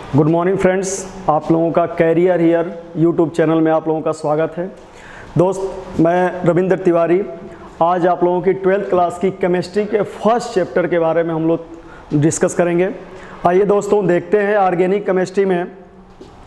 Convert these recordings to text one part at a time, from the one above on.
Good morning friends, आप लोगों का कैरियर हियर यूट्यूब चैनल में आप लोगों का स्वागत है। दोस्त, मैं रविंद्र तिवारी आज आप लोगों की 12th क्लास की केमिस्ट्री के फर्स्ट चैप्टर के बारे में हम लोग डिस्कस करेंगे। आइए दोस्तों, देखते हैं ऑर्गेनिक केमिस्ट्री में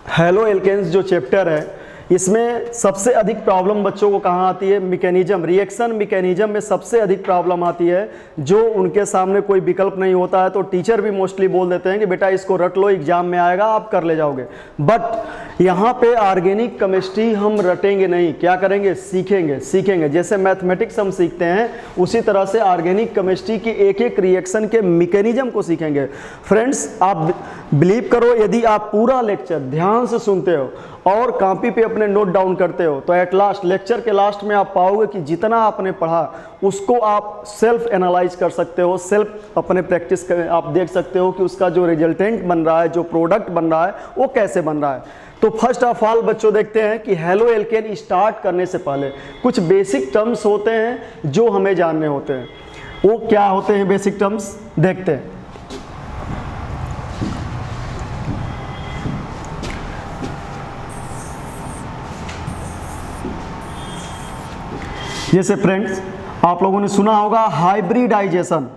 हैलो एल्केन्स जो चैप्टर है, इसमें सबसे अधिक प्रॉब्लम बच्चों को कहाँ आती है? मैकेनिज्म, रिएक्शन मैकेनिज्म में सबसे अधिक प्रॉब्लम आती है। जो उनके सामने कोई विकल्प नहीं होता है तो टीचर भी मोस्टली बोल देते हैं कि बेटा इसको रट लो, एग्जाम में आएगा, आप कर ले जाओगे। बट यहाँ पे ऑर्गेनिक केमिस्ट्री हम रटेंगे नहीं, क्या करेंगे? सीखेंगे। जैसे मैथमेटिक्स हम सीखते हैं उसी तरह से ऑर्गेनिक केमिस्ट्री की एक एक रिएक्शन के मैकेनिज्म को सीखेंगे। फ्रेंड्स, आप बिलीव करो, यदि आप पूरा लेक्चर ध्यान से सुनते हो और कॉपी पे अपने नोट डाउन करते हो तो एट लास्ट, लेक्चर के लास्ट में आप पाओगे कि जितना आपने पढ़ा उसको आप सेल्फ एनालाइज कर सकते हो, सेल्फ अपने प्रैक्टिस कर आप देख सकते हो कि उसका जो रिजल्टेंट बन रहा है, जो प्रोडक्ट बन रहा है, वो कैसे बन रहा है। तो फर्स्ट ऑफ ऑल बच्चों देखते हैं कि हैलो एल्केन स्टार्ट करने से पहले कुछ बेसिक टर्म्स होते हैं जो हमें जानने होते हैं। वो क्या होते हैं बेसिक टर्म्स? देखते हैं। जैसे फ्रेंड्स, आप लोगों ने सुना होगा हाइब्रिडाइजेशन।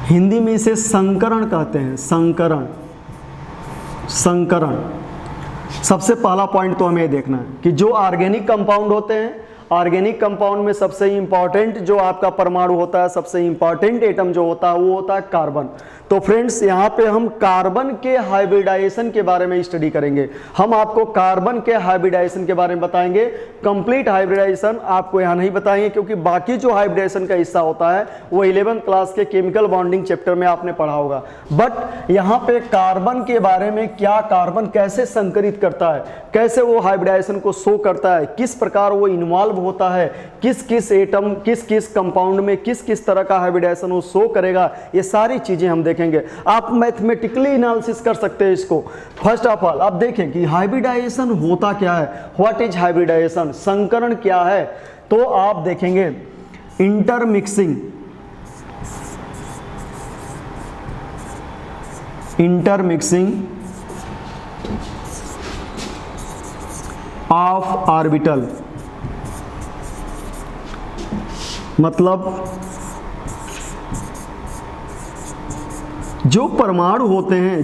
हिंदी में इसे संकरण कहते हैं। संकरण। सबसे पहला पॉइंट तो हमें ये देखना है कि जो ऑर्गेनिक कंपाउंड होते हैं, ऑर्गेनिक कंपाउंड में सबसे इंपॉर्टेंट जो आपका परमाणु होता है, सबसे इंपॉर्टेंट एटम जो होता है वो होता है कार्बन। तो फ्रेंड्स, यहाँ पे हम कार्बन के हाइब्रिडाइजेशन के बारे में स्टडी करेंगे। हम आपको कार्बन के हाइब्रिडाइजेशन के बारे में बताएंगे। कंप्लीट हाइब्रिडाइजेशन आपको यहाँ नहीं बताएंगे क्योंकि बाकी जो हाइब्रिडाइजेशन का हिस्सा होता है वो 11th क्लास के केमिकल बॉन्डिंग चैप्टर में आपने पढ़ा होगा। बट यहाँ पे कार्बन के बारे में, क्या कार्बन कैसे संकरित करता है, कैसे वो हाइब्रिडाइजेशन को शो करता है, किस प्रकार वो इन्वॉल्व होता है, किस किस एटम, किस किस कंपाउंड में किस किस तरह का हाइब्रिडाइजेशन वो शो करेगा, ये सारी चीजें हम देखेंगे। आप मैथमेटिकली एनालिसिस कर सकते हैं इसको। फर्स्ट ऑफ ऑल आप देखें कि हाइब्रिडाइजेशन होता क्या है। What is hybridisation? संकरण क्या है? तो आप देखेंगे इंटरमिक्सिंग ऑफ ऑर्बिटल, मतलब जो परमाणु होते हैं,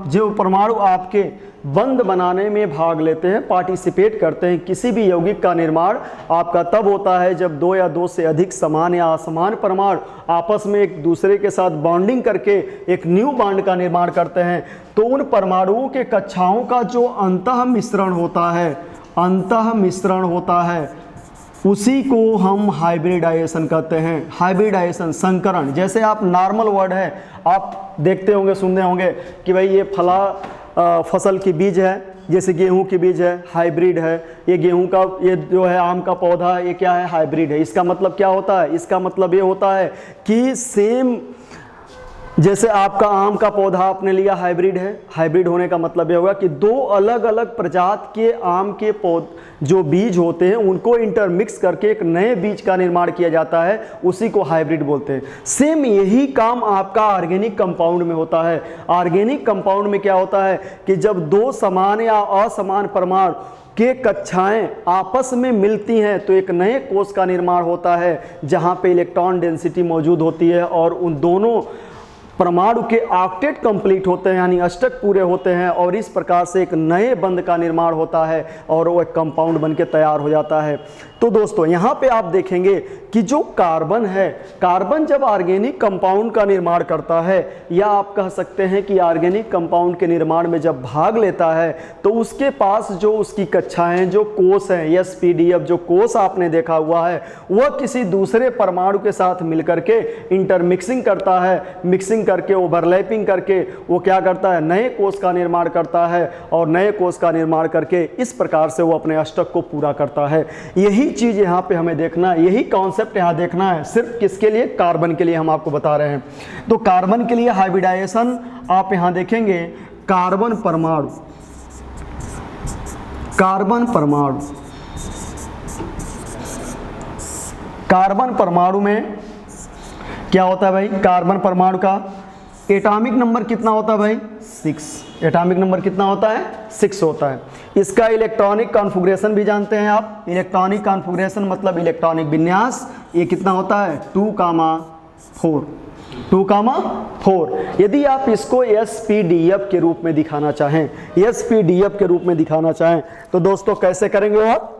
जो परमाणु आपके बंध बनाने में भाग लेते हैं, पार्टिसिपेट करते हैं। किसी भी यौगिक का निर्माण आपका तब होता है जब दो या दो से अधिक समान या असमान परमाणु आपस में एक दूसरे के साथ बॉन्डिंग करके एक न्यू बॉन्ड का निर्माण करते हैं। तो उन परमाणुओं के कक्षाओं का जो अंतः मिश्रण होता है उसी को हम हाइब्रिडाइजेशन कहते हैं। हाइब्रिडाइजेशन, संकरण। जैसे आप नॉर्मल वर्ड है, आप देखते होंगे, सुनते होंगे कि भाई ये फला फसल की बीज है, जैसे गेहूं की बीज है, हाइब्रिड है। ये गेहूं का, ये जो है आम का पौधा है, ये क्या है? हाइब्रिड है। इसका मतलब क्या होता है? इसका मतलब ये होता है कि सेम जैसे आपका आम का पौधा आपने लिया, हाइब्रिड है। हाइब्रिड होने का मतलब ये होगा कि दो अलग अलग प्रजाति के आम के जो बीज होते हैं उनको इंटरमिक्स करके एक नए बीज का निर्माण किया जाता है, उसी को हाइब्रिड बोलते हैं। सेम यही काम आपका ऑर्गेनिक कंपाउंड में होता है। ऑर्गेनिक कंपाउंड में क्या होता है कि जब दो समान या असमान परमाणु के कक्षाएं आपस में मिलती हैं तो एक नए कोष का निर्माण होता है जहां पे इलेक्ट्रॉन डेंसिटी मौजूद होती है और उन दोनों परमाणु के ऑक्टेट कंप्लीट होते हैं, यानी अष्टक पूरे होते हैं, और इस प्रकार से एक नए बंध का निर्माण होता है और वो एक कंपाउंड बनके तैयार हो जाता है। तो दोस्तों, यहाँ पे आप देखेंगे कि जो कार्बन है, कार्बन जब ऑर्गेनिक कंपाउंड का निर्माण करता है, या आप कह सकते हैं कि ऑर्गेनिक कंपाउंड के निर्माण में जब भाग लेता है तो उसके पास जो उसकी कक्षाएं, जो कोष हैं, एसपीडीएफ जो कोष आपने देखा हुआ है, वह किसी दूसरे परमाणु के साथ मिलकर के इंटरमिक्सिंग करता है। मिक्सिंग करके, ओवरलैपिंग करके वो क्या करता है? नए कोष का निर्माण करता है, और नए कोष का निर्माण करके इस प्रकार से वो अपने अष्टक को पूरा करता है। यही चीज यहाँ पे हमें देखना है, यही कॉन्सेप्ट यहाँ देखना है। सिर्फ किसके लिए? कार्बन के लिए हम आपको बता रहे हैं। तो कार्बन के लिए हाइब्रिडाइजेशन आप यहाँ देखेंगे, कार्बन परमाणु कार्बन परमाणु में क्या होता है भाई, कार्बन परमाणु का एटॉमिक नंबर कितना होता है भाई, 6। एटॉमिक नंबर कितना होता है, 6 होता है। इसका इलेक्ट्रॉनिक कॉन्फ़िगरेशन भी जानते हैं आप। इलेक्ट्रॉनिक कॉन्फ़िगरेशन मतलब इलेक्ट्रॉनिक विन्यास, ये कितना होता है 2,4। 2,4। यदि आप इसको SPDF के रूप में दिखाना चाहें, SPDF के रूप में दिखाना चाहें तो दोस्तों कैसे करेंगे वो आप,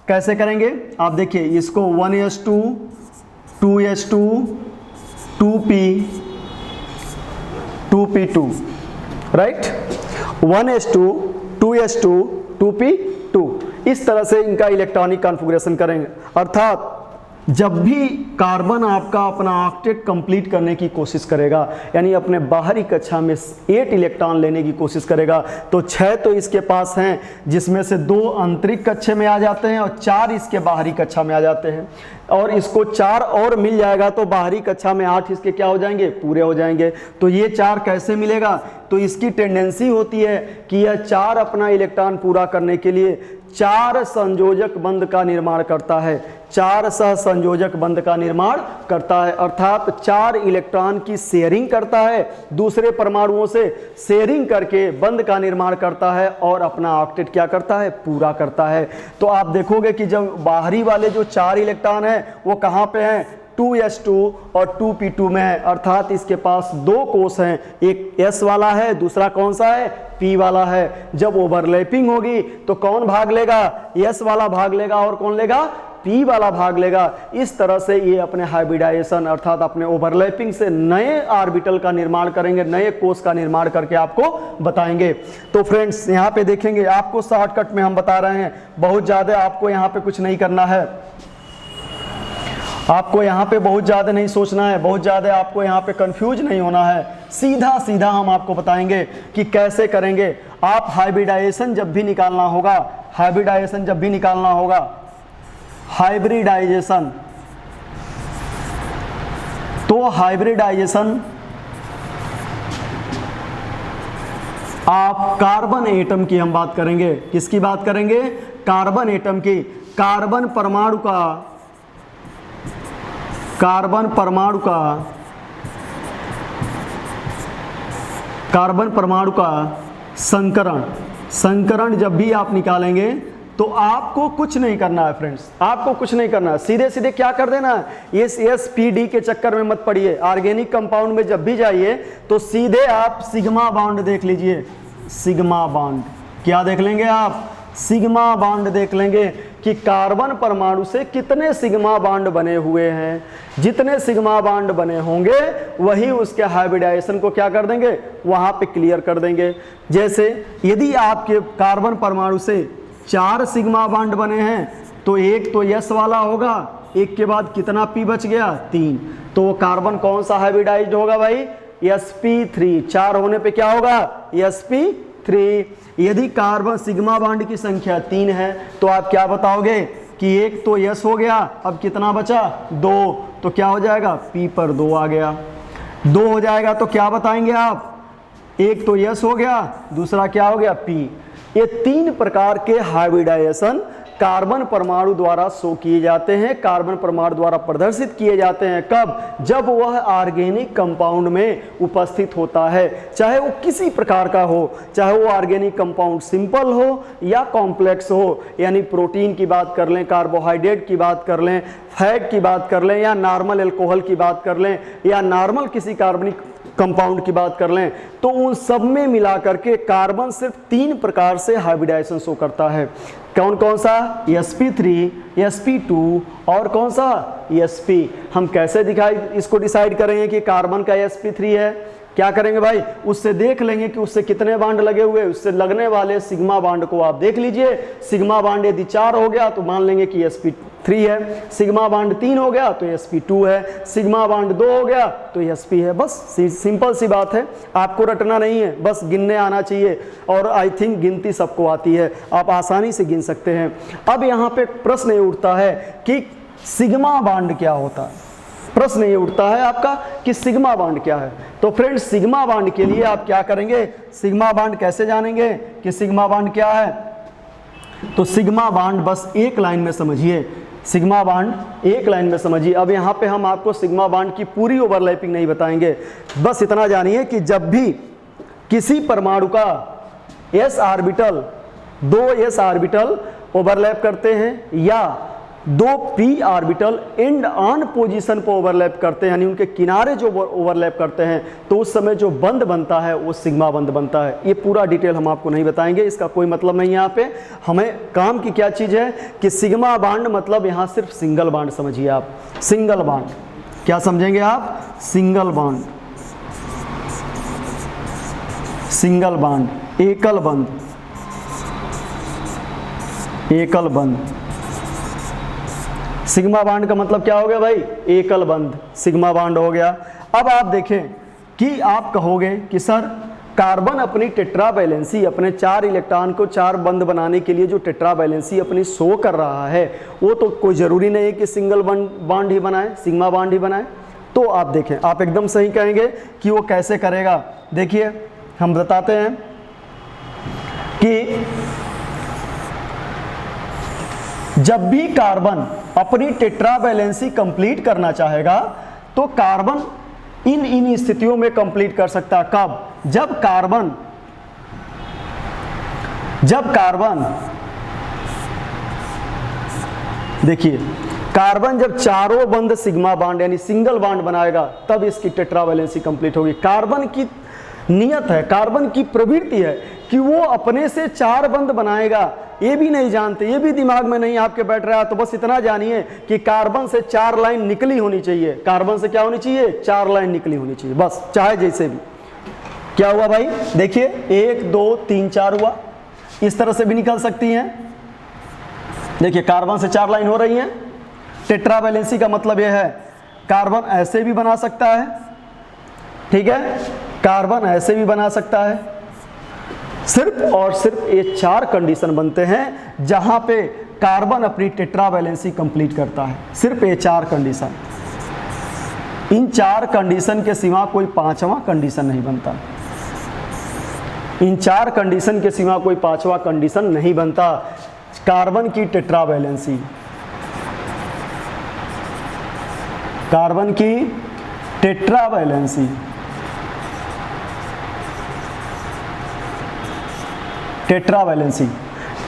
कैसे करेंगे आप देखिए, इसको 1s2 2s2 2p 2p2 right, 1s2 2s2 2p2, इस तरह से इनका इलेक्ट्रॉनिक कॉन्फ़िगरेशन करेंगे। अर्थात जब भी कार्बन आपका अपना ऑक्टेट कंप्लीट करने की कोशिश करेगा, यानी अपने बाहरी कक्षा में 8 इलेक्ट्रॉन लेने की कोशिश करेगा, तो 6 तो इसके पास हैं, जिसमें से 2 आंतरिक कक्षा में आ जाते हैं और 4 इसके बाहरी कक्षा में आ जाते हैं। और इसको 4 और मिल जाएगा तो बाहरी कक्षा में 8 इसके क्या हो जाएंगे, पूरे हो जाएंगे। तो ये 4 कैसे मिलेगा, तो इसकी टेंडेंसी होती है कि यह 4 अपना इलेक्ट्रॉन पूरा करने के लिए 4 संयोजक बंध का निर्माण करता है, 4 सहसंयोजक बंध का निर्माण करता है। अर्थात 4 इलेक्ट्रॉन की शेयरिंग करता है, दूसरे परमाणुओं से शेयरिंग करके बंध का निर्माण करता है और अपना ऑक्टेट क्या करता है, पूरा करता है। तो आप देखोगे कि जब बाहरी वाले जो 4 इलेक्ट्रॉन हैं वो कहाँ पे हैं, 2s2 और 2p2 में है। अर्थात इसके पास 2 कोष हैं, एक s वाला है, दूसरा कौन सा है, p वाला है। जब ओवरलैपिंग होगी तो कौन भाग लेगा, s वाला भाग लेगा और कौन लेगा, p वाला भाग लेगा। इस तरह से ये अपने हाइब्रिडाइजेशन अर्थात अपने ओवरलैपिंग से नए ऑर्बिटल का निर्माण करेंगे, नए कोष का निर्माण करके आपको बताएंगे। तो फ्रेंड्स यहाँ पे देखेंगे, आपको शॉर्टकट में हम बता रहे हैं, बहुत ज़्यादा आपको यहाँ पे कुछ नहीं करना है, आपको यहाँ पे बहुत ज़्यादा नहीं सोचना है, बहुत ज़्यादा आपको यहाँ पे कंफ्यूज नहीं होना है। सीधा सीधा हम आपको बताएंगे कि कैसे करेंगे। आप हाइब्रिडाइजेशन जब भी निकालना होगा, हाइब्रिडाइजेशन जब भी निकालना होगा, हाइब्रिडाइजेशन, तो हाइब्रिडाइजेशन आप कार्बन एटम की हम बात करेंगे। किसकी बात करेंगे, कार्बन एटम की। कार्बन परमाणु का, कार्बन परमाणु का, कार्बन परमाणु का संकरण, संकरण जब भी आप निकालेंगे तो आपको कुछ नहीं करना है फ्रेंड्स, आपको कुछ नहीं करना है, सीधे सीधे क्या कर देना है, इस SPD के चक्कर में मत पड़िए। ऑर्गेनिक कंपाउंड में जब भी जाइए तो सीधे आप सिग्मा बॉन्ड देख लीजिए, सिग्मा बॉन्ड। क्या देख लेंगे आप, सिग्मा बॉन्ड देख लेंगे कि कार्बन परमाणु से कितने सिग्मा बॉन्ड बने हुए हैं। जितने सिग्मा बॉन्ड बने होंगे वही उसके हाइब्रिडाइजेशन को क्या कर देंगे, वहां पे क्लियर कर देंगे। जैसे यदि आपके कार्बन परमाणु से 4 सिग्मा बॉन्ड बने हैं तो एक तो S वाला होगा, एक के बाद कितना P बच गया, 3, तो वो कार्बन कौन सा हाइब्रिडाइज्ड होगा भाई, sp3। 4 होने पे क्या होगा, sp3। यदि कार्बन सिग्मा बॉन्ड की संख्या 3 है तो आप क्या बताओगे कि एक तो S हो गया, अब कितना बचा, 2, तो क्या हो जाएगा, P पर 2 आ गया। 2 हो जाएगा तो क्या बताएंगे आप, एक तो S हो गया, दूसरा क्या हो गया, P। ये 3 प्रकार के हाइब्रिडाइजेशन कार्बन परमाणु द्वारा शो किए जाते हैं, कार्बन परमाणु द्वारा प्रदर्शित किए जाते हैं। कब, जब वह ऑर्गेनिक कंपाउंड में उपस्थित होता है, चाहे वो किसी प्रकार का हो, चाहे वो ऑर्गेनिक कंपाउंड सिंपल हो या कॉम्प्लेक्स हो, यानी प्रोटीन की बात कर लें, कार्बोहाइड्रेट की बात कर लें, फैट की बात कर लें, या नॉर्मल एल्कोहल की बात कर लें, या नॉर्मल किसी कार्बनिक कंपाउंड की बात कर लें, तो उन सब में मिला करके कार्बन सिर्फ 3 प्रकार से हाइब्रिडाइजेशन शो करता है। कौन कौन सा, sp3, sp2 और कौन सा, sp। हम कैसे इसको डिसाइड करेंगे कि कार्बन का sp3 है, क्या करेंगे भाई, उससे देख लेंगे कि उससे कितने बांड लगे हुए, उससे लगने वाले सिग्मा बांड को आप देख लीजिए। सिग्मा बांड यदि 4 हो गया तो मान लेंगे कि sp3 है, सिग्मा बांड 3 हो गया तो sp2 है, सिग्मा बांड 2 हो गया तो sp है। बस सिंपल सी बात है, आपको रटना नहीं है, बस गिनने आना चाहिए। और आई थिंक गिनती सबको आती है, आप आसानी से गिन सकते हैं। अब यहाँ पे प्रश्न ये उठता है कि सिग्मा बांड क्या होता है, प्रश्न ये उठता है आपका कि सिग्मा बांड क्या है। तो फ्रेंड्स, सिग्मा बांड के लिए आप क्या करेंगे, सिग्मा बांड कैसे जानेंगे कि सिग्मा बांड क्या है, तो सिग्मा बांड बस एक लाइन में समझिए, सिग्मा बॉन्ड एक लाइन में समझिए। अब यहाँ पे हम आपको सिग्मा बॉन्ड की पूरी ओवरलैपिंग नहीं बताएंगे, बस इतना जानिए कि जब भी किसी परमाणु का s orbital, 2 s orbital overlap करते हैं या 2 p orbital and on position पर ओवरलैप करते हैं, यानी उनके किनारे जो ओवरलैप करते हैं, तो उस समय जो बंध बनता है वो सिग्मा बंध बनता है। ये पूरा डिटेल हम आपको नहीं बताएंगे, इसका कोई मतलब नहीं है। यहाँ पे हमें काम की क्या चीज़ है कि सिग्मा बॉन्ड मतलब यहाँ सिर्फ सिंगल बॉन्ड समझिए आप, सिंगल बॉन्ड। क्या समझेंगे आप? सिंगल बॉन्ड, सिंगल बॉन्ड, एकल बंध, एकल बंध। सिग्मा बॉन्ड का मतलब क्या हो गया भाई? एकल बंध, सिग्मा बॉन्ड हो गया। अब आप देखें कि आप कहोगे कि सर कार्बन अपनी टेट्रा वैलेंसी, अपने 4 इलेक्ट्रॉन को 4 बंध बनाने के लिए जो टेट्रा वैलेंसी अपनी शो कर रहा है, वो तो कोई ज़रूरी नहीं है कि सिंगल बॉन्ड ही बनाए, सिग्मा बॉन्ड ही बनाए। तो आप देखें, आप एकदम सही कहेंगे कि वो कैसे करेगा। देखिए हम बताते हैं कि जब भी कार्बन अपनी टेट्रा वैलेंसी कंप्लीट करना चाहेगा तो कार्बन इन स्थितियों में कंप्लीट कर सकता है। कब? जब कार्बन देखिए, कार्बन जब चारों बंध सिग्मा बॉन्ड यानी सिंगल बॉन्ड बनाएगा तब इसकी टेट्रा वैलेंसी कंप्लीट होगी। कार्बन की नियत है, कार्बन की प्रवृत्ति है कि वो अपने से 4 बंध बनाएगा। ये भी नहीं जानते, ये भी दिमाग में नहीं आपके बैठ रहा है, तो बस इतना जानिए कि कार्बन से 4 लाइन निकली होनी चाहिए। कार्बन से क्या होनी चाहिए? 4 लाइन निकली होनी चाहिए, बस, चाहे जैसे भी। क्या हुआ भाई? देखिए 1 2 3 4 हुआ, इस तरह से भी निकल सकती हैं। देखिए कार्बन से 4 लाइन हो रही हैं। टेट्रा वैलेंसी का मतलब यह है कार्बन ऐसे भी बना सकता है, ठीक है, कार्बन ऐसे भी बना सकता है। सिर्फ और सिर्फ ये 4 कंडीशन बनते हैं जहां पे कार्बन अपनी टेट्रा वैलेंसी कंप्लीट करता है, सिर्फ ये 4 कंडीशन। इन 4 कंडीशन के सिवा कोई 5वां कंडीशन नहीं बनता। इन 4 कंडीशन के सिवा कोई 5वां कंडीशन नहीं बनता। कार्बन की टेट्रा वैलेंसी, कार्बन की tetra valency, tetra valency,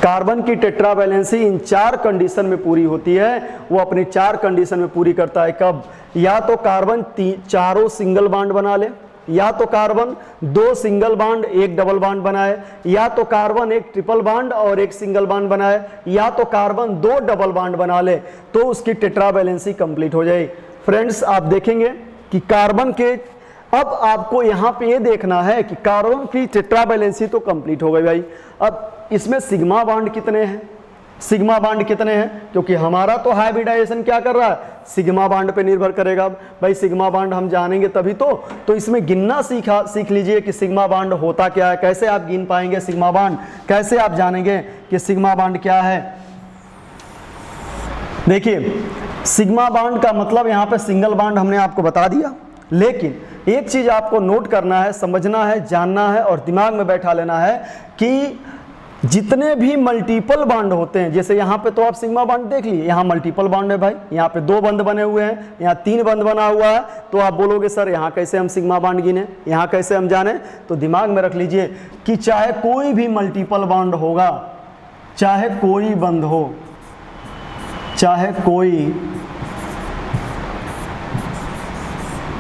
carbon की टेट्रा वैलेंसी इन 4 कंडीशन में पूरी होती है। वो अपनी 4 कंडीशन में पूरी करता है। कब? या तो कार्बन चारों सिंगल बॉन्ड बना ले, या तो carbon 2 single bond 1 double bond बनाए, या तो कार्बन 1 ट्रिपल बॉन्ड और 1 सिंगल बॉन्ड बनाए, या तो कार्बन 2 डबल बॉन्ड बना ले, तो उसकी टेट्रा वैलेंसी कंप्लीट हो जाए। फ्रेंड्स आप देखेंगे कि कार्बन के, अब आपको यहाँ पे ये देखना है कि कार्बन की टेट्रा वैलेंसी तो कंप्लीट हो गई भाई। अब इसमें सिग्मा बॉन्ड कितने हैं? सिग्मा बॉन्ड कितने हैं? क्योंकि हमारा तो हाइब्रिडाइजेशन क्या कर रहा है? सिग्मा बॉन्ड पे निर्भर करेगा। अब भाई सिग्मा बॉन्ड हम जानेंगे तभी तो इसमें गिनना सीख लीजिए कि सिग्मा बॉन्ड होता क्या है। कैसे आप गिन पाएंगे सिग्मा बॉन्ड? कैसे आप जानेंगे कि सिग्मा बॉन्ड क्या है? देखिए सिग्मा बॉन्ड का मतलब यहाँ पे सिंगल बॉन्ड हमने आपको बता दिया, लेकिन एक चीज आपको नोट करना है, समझना है, जानना है और दिमाग में बैठा लेना है कि जितने भी मल्टीपल बॉन्ड होते हैं, जैसे यहाँ पे तो आप सिग्मा बॉन्ड देख लिए, यहाँ मल्टीपल बॉन्ड है भाई, यहाँ पे 2 बंध बने हुए हैं, यहाँ 3 बंध बना हुआ है, तो आप बोलोगे सर यहाँ कैसे हम सिग्मा बॉन्ड गिने, यहाँ कैसे हम जाने? तो दिमाग में रख लीजिए कि चाहे कोई भी मल्टीपल बॉन्ड होगा, चाहे कोई बंध हो, चाहे कोई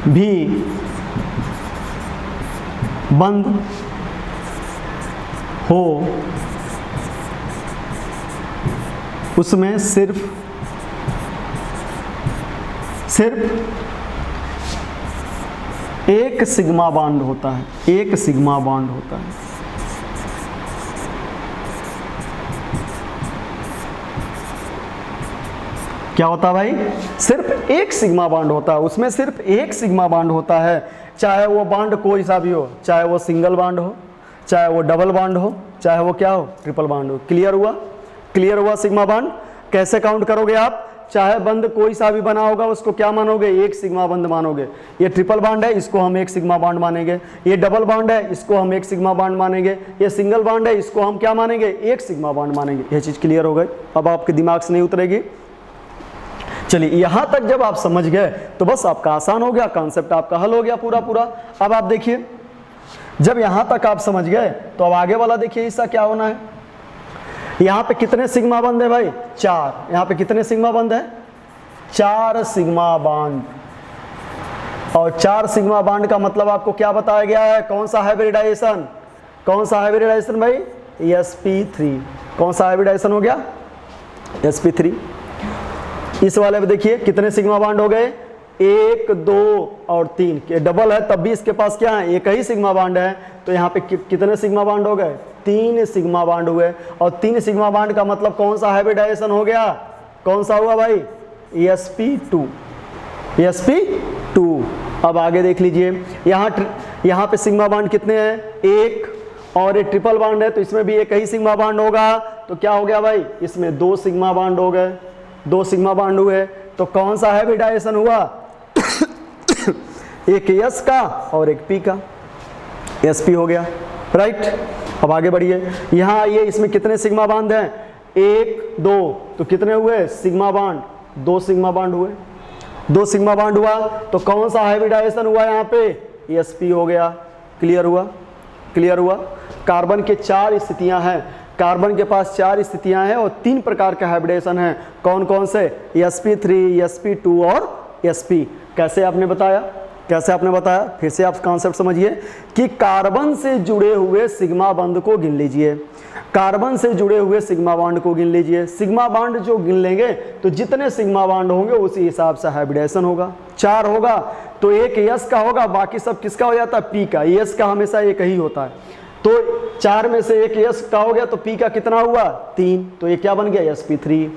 भी बंद हो, उसमें सिर्फ एक सिग्मा बॉन्ड होता है, एक सिग्मा बॉन्ड होता है। क्या होता है भाई? सिर्फ एक सिग्मा बॉन्ड होता है, उसमें सिर्फ एक सिग्मा बॉन्ड होता है। चाहे वो बॉन्ड कोई सा भी हो, चाहे वो सिंगल बॉन्ड हो, चाहे वो डबल बॉन्ड हो, चाहे वो क्या हो, ट्रिपल बॉन्ड हो। क्लियर हुआ? क्लियर हुआ सिग्मा बॉन्ड? कैसे काउंट करोगे आप? चाहे बंद कोई सा भी बना होगा उसको क्या मानोगे? एक सिग्मा बंद मानोगे। ये ट्रिपल बॉन्ड है, इसको हम एक सिग्मा बॉन्ड मानेंगे। ये डबल बॉन्ड है, इसको हम एक सिग्मा बॉन्ड मानेंगे। ये सिंगल बॉन्ड है, इसको हम क्या मानेंगे? एक सिग्मा बॉन्ड मानेंगे। ये चीज़ क्लियर हो गई? अब आपके दिमाग से नहीं उतरेगी। चलिए यहां तक जब आप समझ गए तो बस आपका आसान हो गया, कॉन्सेप्ट आपका हल हो गया पूरा पूरा। अब आप देखिए, जब यहां तक आप समझ गए तो अब आगे वाला देखिए हिस्सा क्या होना है। यहां पे कितने सिग्मा बंद है भाई? 4। यहां पे कितने सिग्मा बंद है? 4 सिग्मा बॉन्ड। और 4 सिग्मा बॉन्ड का मतलब आपको क्या बताया गया है? कौन सा हाइब्रिडाइजेशन? कौन सा हाइब्रिडाइजेशन भाई? sp3। कौन सा हाइब्रिडाइजेशन हो गया? sp3। इस वाले में देखिए कितने सिग्मा बॉन्ड हो गए? 1 2 और 3 के डबल है तब भी इसके पास क्या है? एक ही सिग्मा बॉन्ड है। तो यहाँ पे कितने सिग्मा बॉन्ड हो गए? 3 सिग्मा बॉन्ड हुए। और 3 सिग्मा बॉन्ड का मतलब कौन सा हाइब्रिडाइजेशन हो गया? कौन सा हुआ भाई? sp2। sp2। अब आगे देख लीजिए, यहाँ पे सिग्मा बॉन्ड कितने हैं? 1। और ये ट्रिपल बॉन्ड है तो इसमें भी एक ही सिग्मा बॉन्ड होगा। तो क्या हो गया भाई? इसमें 2 सिग्मा बॉन्ड हो गए, 2 सिग्मा बॉन्ड हुए। तो कौन सा हाइब्रिडाइजेशन हुआ? एक s का और एक p का, sp हो गया, राइट। अब आगे बढ़िए, यहाँ आइए, इसमें कितने सिग्मा बॉन्ड हैं? 1 2। तो कितने हुए सिग्मा बॉन्ड? 2 सिग्मा बॉन्ड हुए, 2 सिग्मा बॉन्ड हुआ। तो कौन सा हाइब्रिडाइजेशन हुआ यहाँ पे? sp हो गया। क्लियर हुआ? क्लियर हुआ? कार्बन के 4 स्थितियां हैं, कार्बन के पास 4 स्थितियां हैं और 3 प्रकार के हाइब्रिडेशन हैं। कौन कौन से? sp3, sp2 और sp। कैसे आपने बताया? कैसे आपने बताया? फिर से आप कॉन्सेप्ट समझिए कि कार्बन से जुड़े हुए सिग्मा बॉन्ड को गिन लीजिए, कार्बन से जुड़े हुए सिग्मा बॉन्ड को गिन लीजिए। सिग्मा बॉन्ड जो गिन लेंगे तो जितने सिग्मा बॉन्ड होंगे उसी हिसाब से हाइब्रिडेशन होगा। 4 होगा तो एक s का होगा, बाकी सब किसका हो जाता है? p का। s का हमेशा एक ही होता है। तो 4 में से एक s का हो गया तो p का कितना हुआ? 3। तो ये क्या बन गया? sp3।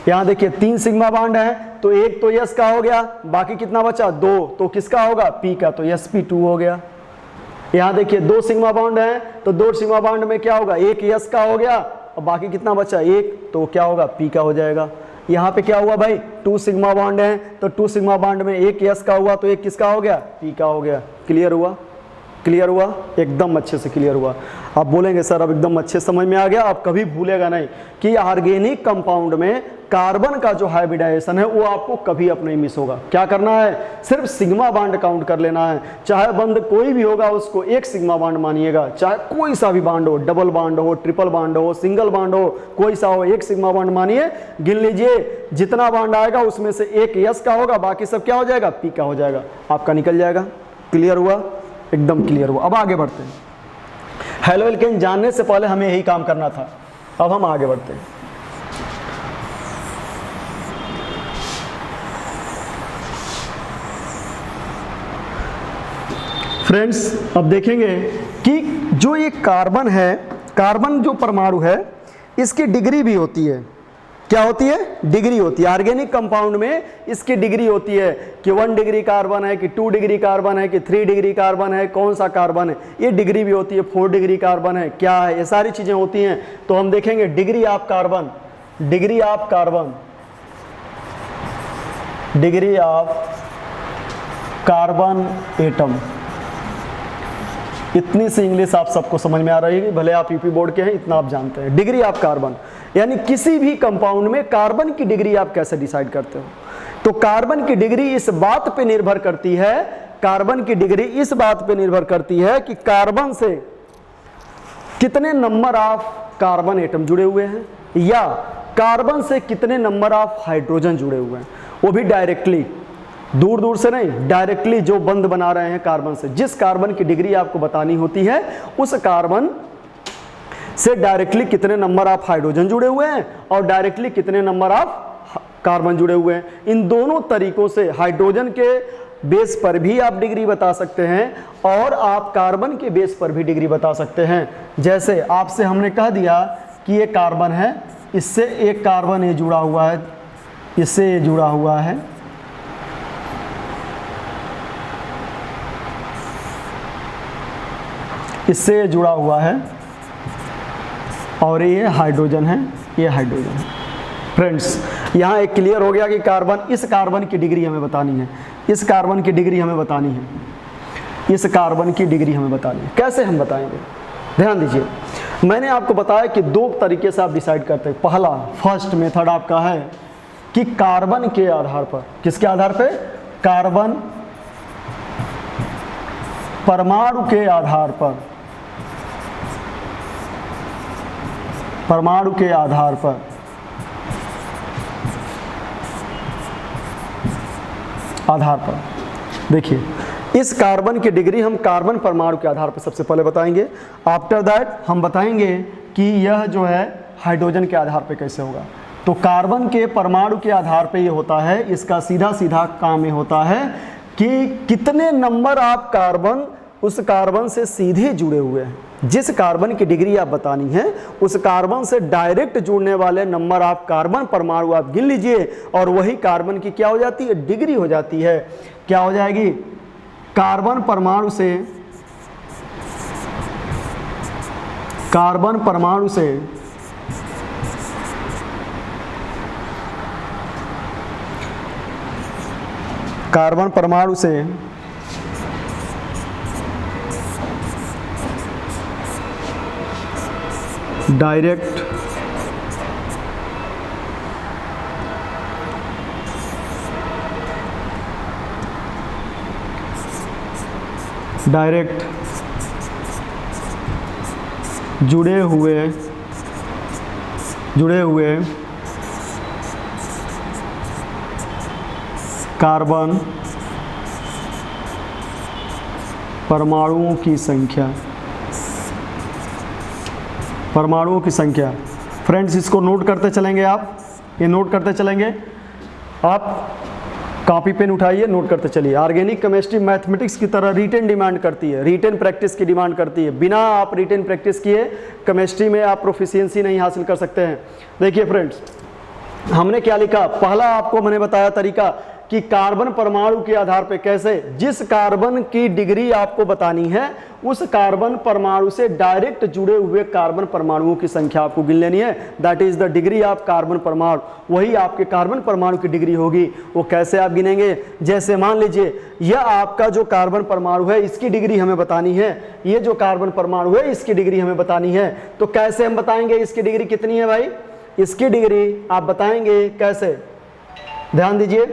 यहाँ देखिए 3 सिग्मा बॉन्ड है तो एक तो s का हो गया, बाकी कितना बचा? 2। तो किसका होगा? p का। तो sp2 हो गया। यहाँ देखिए 2 सिग्मा बॉन्ड है तो 2 सिग्मा बॉन्ड में क्या होगा? एक s का हो गया और बाकी कितना बचा? 1। तो क्या होगा? p का हो जाएगा। यहाँ पे क्या हुआ भाई? 2 सिग्मा बॉन्ड है तो 2 सिग्मा बॉन्ड में एक s का हुआ तो एक किसका हो गया? p का हो गया। क्लियर हुआ? क्लियर हुआ? एकदम अच्छे से क्लियर हुआ। आप बोलेंगे सर अब एकदम अच्छे समझ में आ गया। आप कभी भूलेगा नहीं कि ऑर्गेनिक कंपाउंड में कार्बन का जो हाइब्रिडाइजेशन है वो आपको कभी अब नहीं मिस होगा। क्या करना है? सिर्फ सिग्मा बॉन्ड काउंट कर लेना है। चाहे बंद कोई भी होगा उसको एक सिग्मा बॉन्ड मानिएगा, चाहे कोई सा भी बॉन्ड हो, डबल बॉन्ड हो, ट्रिपल बॉन्ड हो, सिंगल बॉन्ड हो, कोई सा हो, एक सिग्मा बॉन्ड मानिए। गिन लीजिए, जितना बॉन्ड आएगा उसमें से एक s का होगा, बाकी सब क्या हो जाएगा? p का हो जाएगा। आपका निकल जाएगा। क्लियर हुआ? एकदम क्लियर हुआ। अब आगे बढ़ते हैं। हेलो एल्केन जानने से पहले हमें यही काम करना था। अब हम आगे बढ़ते हैं। फ्रेंड्स अब देखेंगे कि जो ये कार्बन है, कार्बन जो परमाणु है इसकी डिग्री भी होती है। क्या होती है? डिग्री होती है। ऑर्गेनिक कंपाउंड में इसकी डिग्री होती है कि 1 डिग्री कार्बन है कि 2 डिग्री कार्बन है कि 3 डिग्री कार्बन है, कौन सा कार्बन है, ये डिग्री भी होती है। 4 डिग्री कार्बन है, क्या है, ये सारी चीजें होती हैं। तो हम देखेंगे degree of carbon, degree of carbon, degree of carbon atom. इतनी सी इंग्लिश आप सबको समझ में आ रही है, भले आप यूपी बोर्ड के हैं, इतना आप जानते हैं। डिग्री ऑफ कार्बन यानी किसी भी कंपाउंड में कार्बन की डिग्री आप कैसे डिसाइड करते हो? तो कार्बन की डिग्री इस बात पे निर्भर करती है, कार्बन की डिग्री इस बात पे निर्भर करती है कि कार्बन से कितने नंबर ऑफ कार्बन एटम जुड़े हुए हैं या कार्बन से कितने नंबर ऑफ हाइड्रोजन जुड़े हुए हैं। वो भी डायरेक्टली, दूर दूर से नहीं, डायरेक्टली जो बंध बना रहे हैं कार्बन से। जिस कार्बन की डिग्री आपको बतानी होती है उस कार्बन से डायरेक्टली कितने नंबर ऑफ हाइड्रोजन जुड़े हुए हैं और डायरेक्टली कितने नंबर ऑफ कार्बन जुड़े हुए हैं। इन दोनों तरीकों से हाइड्रोजन के बेस पर भी आप डिग्री बता सकते हैं और आप कार्बन के बेस पर भी डिग्री बता सकते हैं। जैसे आपसे हमने कह दिया कि ये कार्बन है, इससे एक कार्बन ये जुड़ा हुआ है, इससे ये जुड़ा हुआ है, इससे ये जुड़ा हुआ है और ये हाइड्रोजन है, ये हाइड्रोजन है। फ्रेंड्स यहाँ एक क्लियर हो गया कि कार्बन, इस कार्बन की डिग्री हमें बतानी है, इस कार्बन की डिग्री हमें बतानी है, इस कार्बन की डिग्री हमें बतानी है। कैसे हम बताएंगे? ध्यान दीजिए, मैंने आपको बताया कि 2 तरीके से आप डिसाइड करते हैं। पहला, फर्स्ट मेथड आपका है कि कार्बन के आधार पर, किसके आधार पे, कार्बन परमाणु के आधार पर, परमाणु के आधार पर देखिए इस कार्बन की डिग्री हम कार्बन परमाणु के आधार पर सबसे पहले बताएंगे। आफ्टर दैट हम बताएंगे कि यह जो है हाइड्रोजन के आधार पर कैसे होगा। तो कार्बन के परमाणु के आधार पे ये होता है, इसका सीधा सीधा काम ये होता है कि कितने नंबर आप कार्बन उस कार्बन से सीधे जुड़े हुए हैं। जिस कार्बन की डिग्री आप बतानी है उस कार्बन से डायरेक्ट जुड़ने वाले नंबर आप कार्बन परमाणु आप गिन लीजिए और वही कार्बन की क्या हो जाती है, डिग्री हो जाती है। क्या हो जाएगी, कार्बन परमाणु से, कार्बन परमाणु से कार्बन परमाणु से डायरेक्ट जुड़े हुए कार्बन परमाणुओं की संख्या, फ्रेंड्स इसको नोट करते चलेंगे आप, ये नोट करते चलेंगे आप, कॉपी पेन उठाइए, नोट करते चलिए। ऑर्गेनिक केमिस्ट्री मैथमेटिक्स की तरह रिटेन डिमांड करती है, रिटेन प्रैक्टिस की डिमांड करती है। बिना आप रिटेन प्रैक्टिस किए केमिस्ट्री में आप प्रोफिशिएंसी नहीं हासिल कर सकते हैं। देखिए फ्रेंड्स, हमने क्या लिखा, पहला आपको मैंने बताया तरीका कि कार्बन परमाणु के आधार पे कैसे, जिस कार्बन की डिग्री आपको बतानी है उस कार्बन परमाणु से डायरेक्ट जुड़े हुए कार्बन परमाणुओं की संख्या आपको गिन लेनी है। That is the degree of carbon परमाणु, वही आपके कार्बन परमाणु की डिग्री होगी। वो कैसे आप गिनेंगे, जैसे मान लीजिए यह आपका जो कार्बन परमाणु है इसकी डिग्री हमें बतानी है, ये जो कार्बन परमाणु है इसकी डिग्री हमें बतानी है। तो कैसे हम बताएंगे इसकी डिग्री कितनी है भाई, इसकी डिग्री आप बताएंगे कैसे, ध्यान दीजिए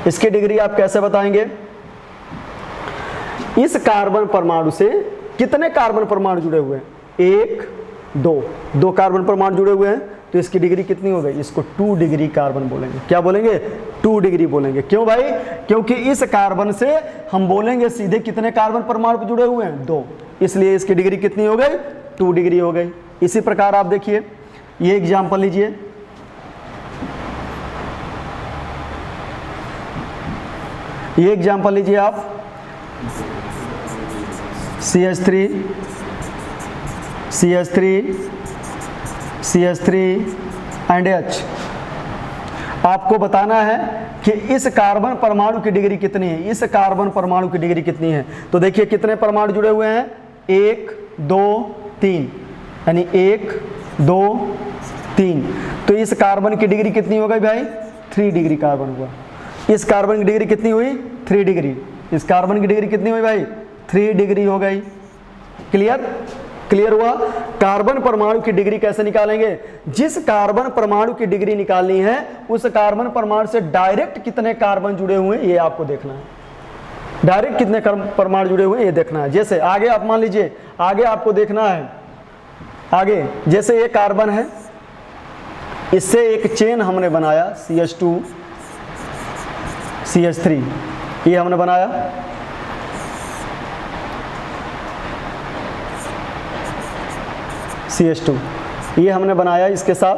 इसकी डिग्री आप कैसे बताएंगे। इस कार्बन परमाणु से कितने कार्बन परमाणु जुड़े हुए हैं, 1 2 कार्बन परमाणु जुड़े हुए हैं, तो इसकी डिग्री कितनी हो गई, इसको 2 डिग्री कार्बन बोलेंगे। क्या बोलेंगे, 2 डिग्री बोलेंगे। क्यों भाई, क्योंकि इस कार्बन से हम बोलेंगे सीधे कितने कार्बन परमाणु जुड़े हुए हैं, 2, इसलिए इसकी डिग्री कितनी हो गई, 2 डिग्री हो गई। इसी प्रकार आप देखिए ये एग्जाम्पल लीजिए, ये एग्जाम्पल लीजिए आप, CH3 एंड H। आपको बताना है कि इस कार्बन परमाणु की डिग्री कितनी है, इस कार्बन परमाणु की डिग्री कितनी है। तो देखिए कितने परमाणु जुड़े हुए हैं, 1 2 3, यानी 1 2 3। तो इस कार्बन की डिग्री कितनी हो गई भाई, 3 डिग्री कार्बन हुआ। इस कार्बन की डिग्री कितनी हुई, 3 डिग्री। इस कार्बन की डिग्री कितनी हुई भाई, 3 डिग्री हो गई। क्लियर हुआ। कार्बन परमाणु की डिग्री कैसे निकालेंगे, जिस कार्बन परमाणु की डिग्री निकालनी है उस कार्बन परमाणु से डायरेक्ट कितने कार्बन जुड़े हुए हैं ये आपको देखना है, डायरेक्ट कितने परमाणु जुड़े हुए हैं ये देखना है। जैसे आगे आप मान लीजिए, आगे आपको देखना है, आगे जैसे ये कार्बन है, इससे एक चेन हमने बनाया CH2 CH3, ये हमने बनाया। CH2 ये हमने बनाया, इसके साथ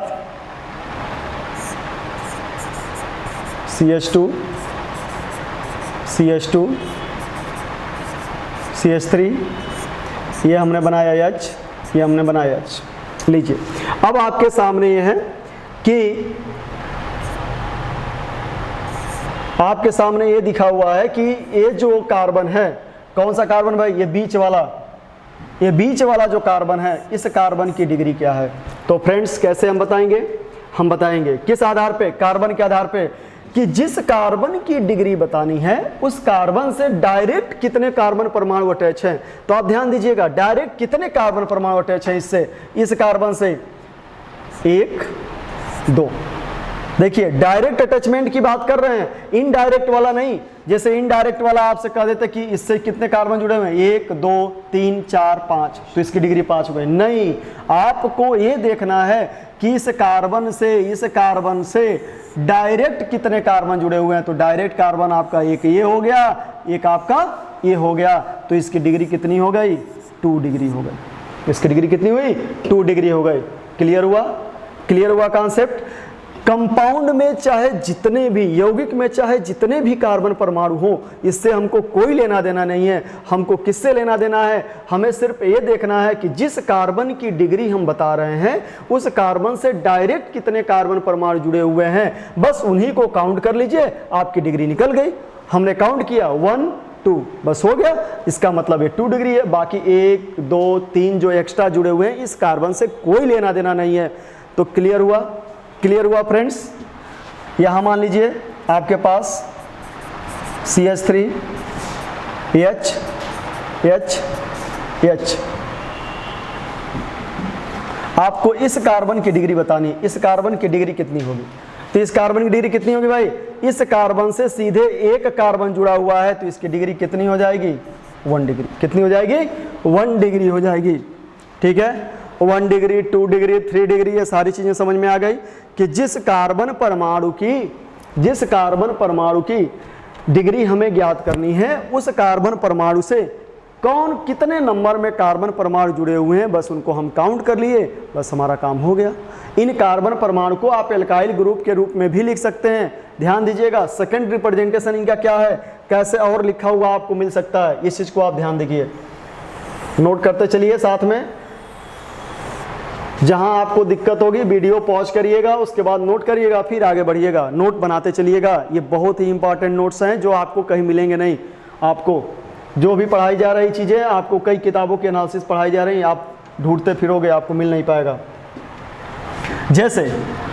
CH2 CH3 ये हमने बनाया H, ये हमने बनाया H। लीजिए अब आपके सामने ये है कि आपके सामने ये दिखा हुआ है कि ये जो कार्बन है, कौन सा कार्बन भाई, ये बीच वाला जो कार्बन है, इस कार्बन की डिग्री क्या है। तो फ्रेंड्स कैसे हम बताएंगे, हम बताएंगे किस आधार पे, कार्बन के आधार पे, कि जिस कार्बन की डिग्री बतानी है उस कार्बन से डायरेक्ट कितने कार्बन परमाणु अटैच हैं। तो आप ध्यान दीजिएगा, डायरेक्ट कितने कार्बन परमाणु अटैच हैं इससे, इस कार्बन से 1 2, देखिए डायरेक्ट अटैचमेंट की बात कर रहे हैं, इनडायरेक्ट वाला नहीं। जैसे इनडायरेक्ट वाला आपसे कह देते कि इससे कितने कार्बन जुड़े हुए हैं, 1 2 3 4 5, तो इसकी डिग्री 5 हो गई। नहीं, आपको ये देखना है कि इस कार्बन से डायरेक्ट कितने कार्बन जुड़े हुए हैं। तो डायरेक्ट कार्बन आपका एक ये हो गया, एक आपका ये हो गया, तो इसकी डिग्री कितनी हो गई, 2 डिग्री हो गई। इसकी डिग्री कितनी हुई, 2 डिग्री हो गई। क्लियर हुआ, क्लियर हुआ कॉन्सेप्ट। कंपाउंड में चाहे जितने भी, यौगिक में चाहे जितने भी कार्बन परमाणु हो, इससे हमको कोई लेना देना नहीं है। हमको किससे लेना देना है, हमें सिर्फ ये देखना है कि जिस कार्बन की डिग्री हम बता रहे हैं उस कार्बन से डायरेक्ट कितने कार्बन परमाणु जुड़े हुए हैं, बस उन्हीं को काउंट कर लीजिए, आपकी डिग्री निकल गई। हमने काउंट किया 1 2, बस हो गया। इसका मतलब ये 2 डिग्री है। बाकी 1 2 3 जो एक्स्ट्रा जुड़े हुए हैं इस कार्बन से कोई लेना देना नहीं है। तो क्लियर हुआ, क्लियर हुआ फ्रेंड्स। यहां मान लीजिए आपके पास CH3 H H H, आपको इस कार्बन की डिग्री बतानी, इस कार्बन की डिग्री कितनी होगी। तो इस कार्बन की डिग्री कितनी होगी भाई, इस कार्बन से सीधे एक कार्बन जुड़ा हुआ है, तो इसकी डिग्री कितनी हो जाएगी, 1 डिग्री। कितनी हो जाएगी, 1 डिग्री हो जाएगी। ठीक है, 1 डिग्री 2 डिग्री 3 डिग्री, ये सारी चीजें समझ में आ गई कि जिस कार्बन परमाणु की डिग्री हमें ज्ञात करनी है, उस कार्बन परमाणु से कौन कितने नंबर में कार्बन परमाणु जुड़े हुए हैं, बस उनको हम काउंट कर लिए, बस हमारा काम हो गया। इन कार्बन परमाणु को आप एल्काइल ग्रुप के रूप में भी लिख सकते हैं। ध्यान दीजिएगा, सेकंड रिप्रेजेंटेशन इनका क्या है, कैसे और लिखा हुआ आपको मिल सकता है, इस चीज को आप ध्यान दीजिए, नोट करते चलिए साथ में। जहां आपको दिक्कत होगी वीडियो पॉज करिएगा, उसके बाद नोट करिएगा, फिर आगे बढ़िएगा, नोट बनाते चलिएगा। ये बहुत ही इंपॉर्टेंट नोट्स हैं जो आपको कहीं मिलेंगे नहीं। आपको जो भी पढ़ाई जा रही चीज़ें, आपको कई किताबों के एनालिसिस पढ़ाई जा रही हैं, आप ढूंढते फिरोगे आपको मिल नहीं पाएगा। जैसे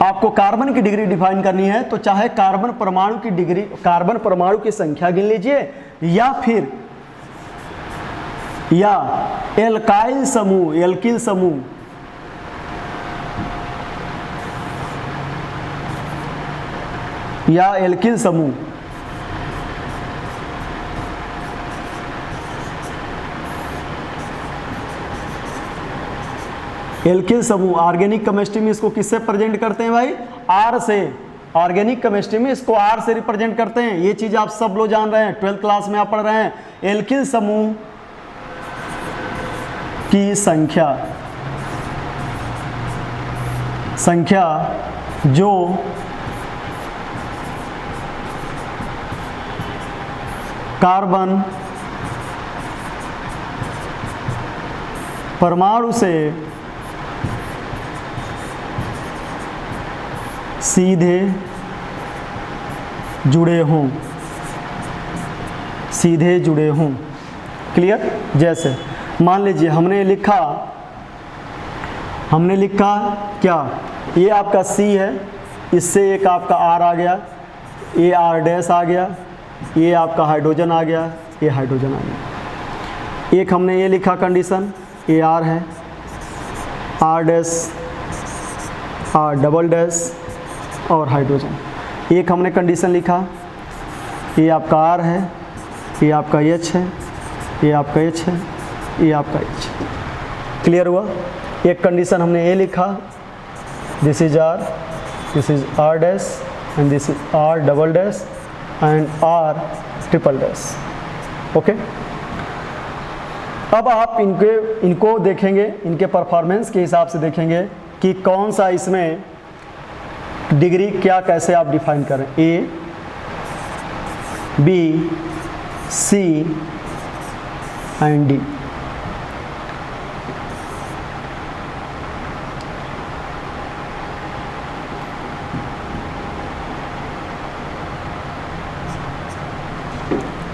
आपको कार्बन की डिग्री डिफाइन करनी है, तो चाहे कार्बन परमाणु की डिग्री, कार्बन परमाणु की संख्या गिन लीजिए, या फिर एल्काइल समूह, एल्किल समूह, या एल्किल समूह, एल्किल समूह। ऑर्गेनिक केमिस्ट्री में इसको किससे प्रेजेंट करते हैं भाई, R से। ऑर्गेनिक केमिस्ट्री में इसको R से रिप्रेजेंट करते हैं। ये चीज आप सब लोग जान रहे हैं, 12th क्लास में आप पढ़ रहे हैं। एल्किल समूह की संख्या जो कार्बन परमाणु से सीधे जुड़े हों, क्लियर। जैसे मान लीजिए हमने लिखा क्या, ये आपका C है, इससे एक आपका R आ गया, ये R डैश आ गया, ये आपका हाइड्रोजन आ गया, ये हाइड्रोजन आ गया। एक हमने ये लिखा कंडीशन, ये R है, R dash, R double dash और हाइड्रोजन। एक हमने कंडीशन लिखा, ये आपका R है, ये आपका H है, ये आपका H है, ये आपका H। क्लियर हुआ। एक कंडीशन हमने ये लिखा, this is R, this is R dash and this is R double dash and R triple dash. Okay, अब आप इनको देखेंगे, इनके परफॉर्मेंस के हिसाब से देखेंगे कि कौन सा इसमें डिग्री क्या, कैसे आप डिफाइन करें। A, B, C and D।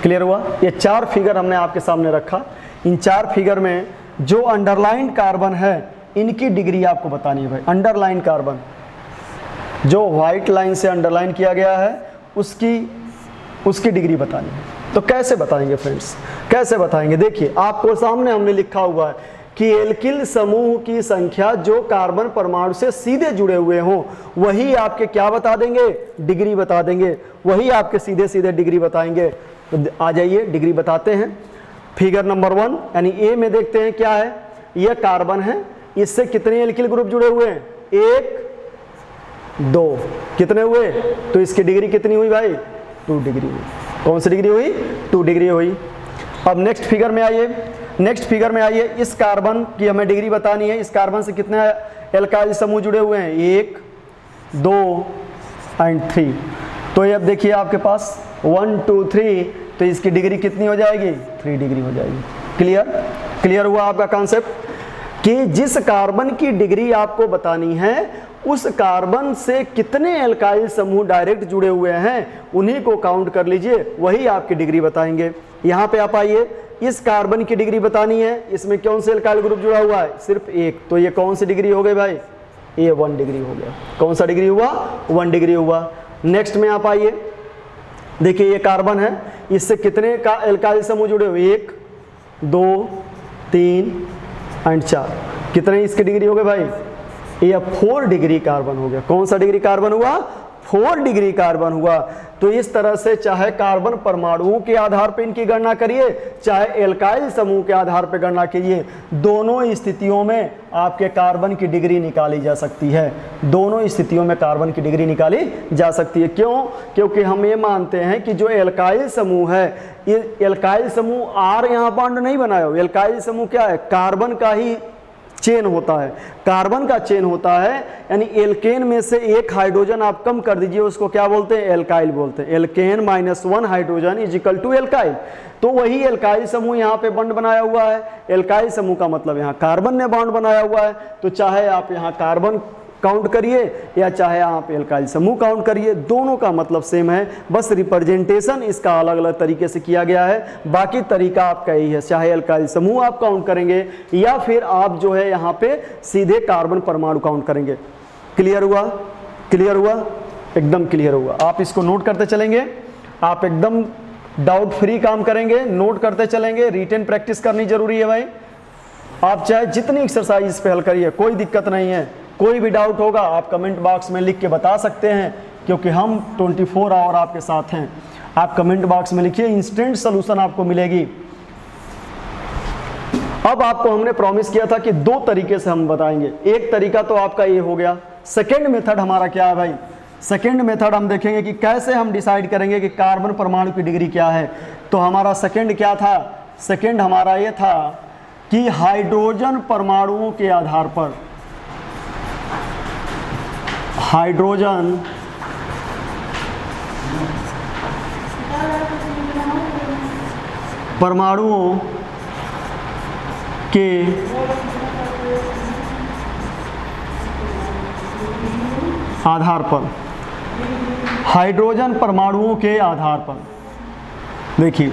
Clear हुआ। ये 4 फिगर हमने आपके सामने रखा। इन 4 फिगर में जो अंडरलाइन कार्बन है इनकी डिग्री आपको बतानी है भाई। अंडरलाइन कार्बन जो व्हाइट लाइन से अंडरलाइन किया गया है उसकी डिग्री बतानी है। तो कैसे बताएंगे फ्रेंड्स, कैसे बताएंगे, देखिए आपको सामने हमने लिखा हुआ है कि एल्किल समूह की संख्या जो कार्बन परमाणु से सीधे जुड़े हुए हों वही आपके क्या बता देंगे, डिग्री बता देंगे, वही आपके सीधे सीधे डिग्री बताएंगे। तो आ जाइए डिग्री बताते हैं। फिगर नंबर 1 यानी ए में देखते हैं क्या है, यह कार्बन है, इससे कितने एल्किल ग्रुप जुड़े हुए हैं, 1 2, कितने हुए, तो इसकी डिग्री कितनी हुई भाई, 2 डिग्री हुई। कौन सी डिग्री हुई, 2 डिग्री हुई। अब नेक्स्ट फिगर में आइए, नेक्स्ट फिगर में आइए, इस कार्बन की हमें डिग्री बतानी है। इस कार्बन से कितने एल्काइल समूह जुड़े हुए हैं, 1 2 एंड 3। तो ये अब देखिए आपके पास 1 2 3, तो इसकी डिग्री कितनी हो जाएगी, 3 डिग्री हो जाएगी। क्लियर, क्लियर हुआ आपका कॉन्सेप्ट कि जिस कार्बन की डिग्री आपको बतानी है उस कार्बन से कितने एल्काइल समूह डायरेक्ट जुड़े हुए हैं उन्हीं को काउंट कर लीजिए, वही आपकी डिग्री बताएंगे। यहाँ पे आप आइए, इस कार्बन की डिग्री बतानी है, इसमें कौन से एल्काइल ग्रुप जुड़ा हुआ है, सिर्फ एक, तो ये कौन सी डिग्री हो गई भाई, ये 1 डिग्री हो गया। कौन सा डिग्री हुआ, 1 डिग्री हुआ। नेक्स्ट में आप आइए, देखिए ये कार्बन है, इससे कितने का एल्काइल समूह जुड़े हुए, 1 2 3 एंड 4, कितने इसकी डिग्री हो गए भाई, ये 4 डिग्री कार्बन हो गया। कौन सा डिग्री कार्बन हुआ, 4 डिग्री कार्बन हुआ। तो इस तरह से चाहे कार्बन परमाणुओं के आधार पर इनकी गणना करिए, चाहे एल्काइल समूह के आधार पर गणना कीजिए, दोनों स्थितियों में आपके कार्बन की डिग्री निकाली जा सकती है। दोनों स्थितियों में कार्बन की डिग्री निकाली जा सकती है। क्यों, क्योंकि हम ये मानते हैं कि जो एल्काइल समूह है, ये एल्काइल समूह आर यहाँ बॉन्ड नहीं बनाया हो, एल्काइल समूह क्या है, कार्बन का ही चेन होता है, कार्बन का चेन होता है। यानी एल्केन में से एक हाइड्रोजन आप कम कर दीजिए, उसको क्या बोलते हैं, एल्काइल बोलते हैं। Alkane -1 hydrogen is equal to alkyl. तो वही एल्काइल समूह यहाँ पे बॉन्ड बनाया हुआ है। एल्काइल समूह का मतलब यहाँ कार्बन ने बॉन्ड बनाया हुआ है। तो चाहे आप यहाँ कार्बन काउंट करिए या चाहे आप एल्काइल समूह काउंट करिए, दोनों का मतलब सेम है, बस रिप्रेजेंटेशन इसका अलग अलग तरीके से किया गया है। बाकी तरीका आपका यही है, चाहे एल्काइल समूह आप काउंट करेंगे या फिर आप जो है यहाँ पे सीधे कार्बन परमाणु काउंट करेंगे। क्लियर हुआ, क्लियर हुआ, एकदम क्लियर हुआ। आप इसको नोट करते चलेंगे, आप एकदम डाउट फ्री काम करेंगे, नोट करते चलेंगे। रिटेन प्रैक्टिस करनी जरूरी है भाई। आप चाहे जितनी एक्सरसाइज इस पे हल करिए, कोई दिक्कत नहीं है। कोई भी डाउट होगा आप कमेंट बॉक्स में लिख के बता सकते हैं, क्योंकि हम 24 आवर आपके साथ हैं। आप कमेंट बॉक्स में लिखिए, इंस्टेंट सोल्यूशन आपको मिलेगी। अब आपको हमने प्रॉमिस किया था कि 2 तरीके से हम बताएंगे। एक तरीका तो आपका ये हो गया। सेकेंड मेथड हमारा क्या है भाई, सेकेंड मेथड हम देखेंगे कि कैसे हम डिसाइड करेंगे कि कार्बन परमाणु की डिग्री क्या है। तो हमारा सेकेंड क्या था, सेकेंड हमारा ये था कि हाइड्रोजन परमाणुओं के आधार पर, हाइड्रोजन परमाणुओं के आधार पर, हाइड्रोजन परमाणुओं के आधार पर देखिए,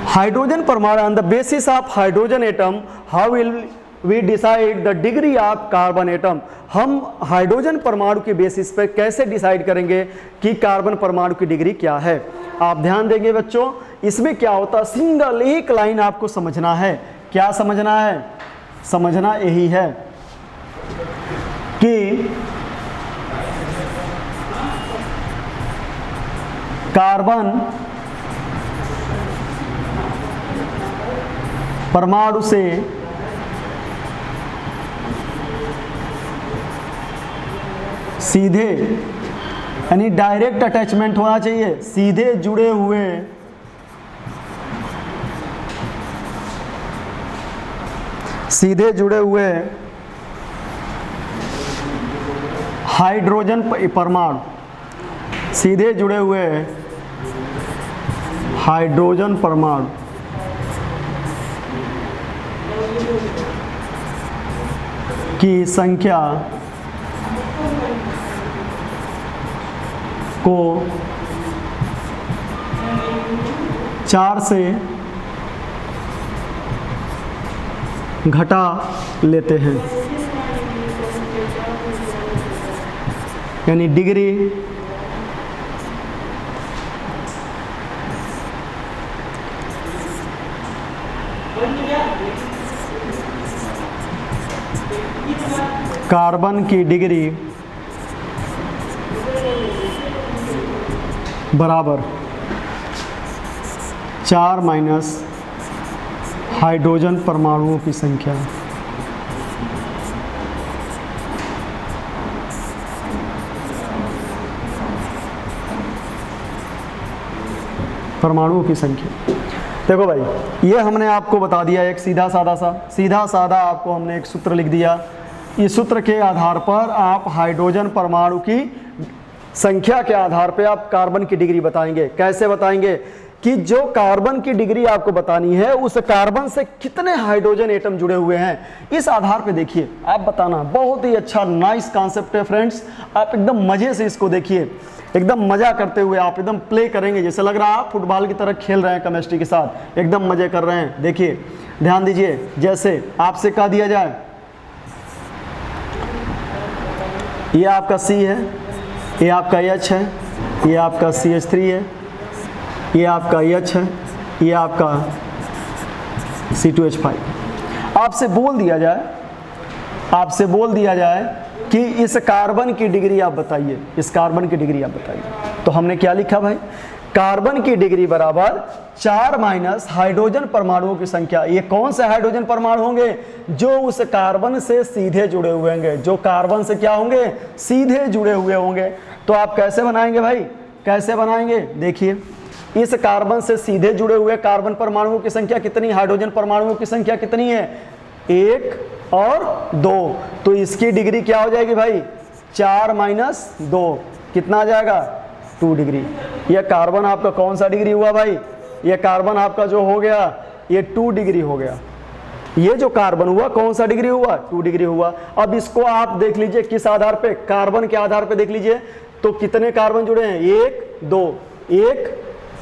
हाइड्रोजन परमाणु on the basis of hydrogen atom how will we decide the degree of carbon atom. हम हाइड्रोजन परमाणु के बेसिस पर कैसे डिसाइड करेंगे कि कार्बन परमाणु की डिग्री क्या है। आप ध्यान देंगे बच्चों, इसमें क्या होता है, सिंगल एक लाइन आपको समझना है। क्या समझना है, समझना यही है कि कार्बन परमाणु से सीधे यानी डायरेक्ट अटैचमेंट होना चाहिए, सीधे जुड़े हुए हाइड्रोजन परमाणु, सीधे जुड़े हुए हाइड्रोजन परमाणु की संख्या को 4 से घटा लेते हैं, यानी डिग्री कार्बन की डिग्री बराबर 4 माइनस हाइड्रोजन परमाणुओं की संख्या। परमाणुओं की संख्या। देखो भाई, ये हमने आपको बता दिया एक सीधा साधा आपको हमने एक सूत्र लिख दिया। इस सूत्र के आधार पर आप हाइड्रोजन परमाणु की संख्या के आधार पर आप कार्बन की डिग्री बताएंगे। कैसे बताएंगे कि जो कार्बन की डिग्री आपको बतानी है उस कार्बन से कितने हाइड्रोजन एटम जुड़े हुए हैं, इस आधार पे देखिए आप बताना। बहुत ही अच्छा नाइस कॉन्सेप्ट है फ्रेंड्स, आप एकदम मजे से इसको देखिए, एकदम मजा करते हुए आप एकदम प्ले करेंगे, जैसे लग रहा है आप फुटबॉल की तरह खेल रहे हैं केमिस्ट्री के साथ, एकदम मजे कर रहे हैं। देखिए ध्यान दीजिए, जैसे आपसे कह दिया जाए ये आपका C है, ये आपका H है, ये आपका CH3 है, ये आपका H है, ये आपका C2H5। आपसे बोल दिया जाए कि इस कार्बन की डिग्री आप बताइए, इस कार्बन की डिग्री आप बताइए, तो हमने क्या लिखा भाई, कार्बन की डिग्री बराबर 4 माइनस हाइड्रोजन परमाणुओं की संख्या। ये कौन से हाइड्रोजन परमाणु होंगे, जो उस कार्बन से सीधे जुड़े हुए होंगे, जो कार्बन से क्या होंगे, सीधे जुड़े हुए होंगे। तो आप कैसे बनाएंगे भाई, कैसे बनाएंगे, देखिए इस कार्बन से सीधे जुड़े हुए कार्बन परमाणुओं की संख्या कितनी, हाइड्रोजन परमाणुओं की संख्या कितनी है, 1 और 2। तो इसकी डिग्री क्या हो जाएगी भाई, 4 माइनस 2 कितना आ जाएगा, 2 डिग्री। यह कार्बन आपका कौन सा डिग्री हुआ भाई, यह कार्बन आपका जो हो गया ये 2 डिग्री हो गया। ये जो कार्बन हुआ कौन सा डिग्री हुआ, 2 डिग्री हुआ। अब इसको आप देख लीजिए किस आधार पे, कार्बन के आधार पे देख लीजिए, तो कितने कार्बन जुड़े हैं, 1 2 1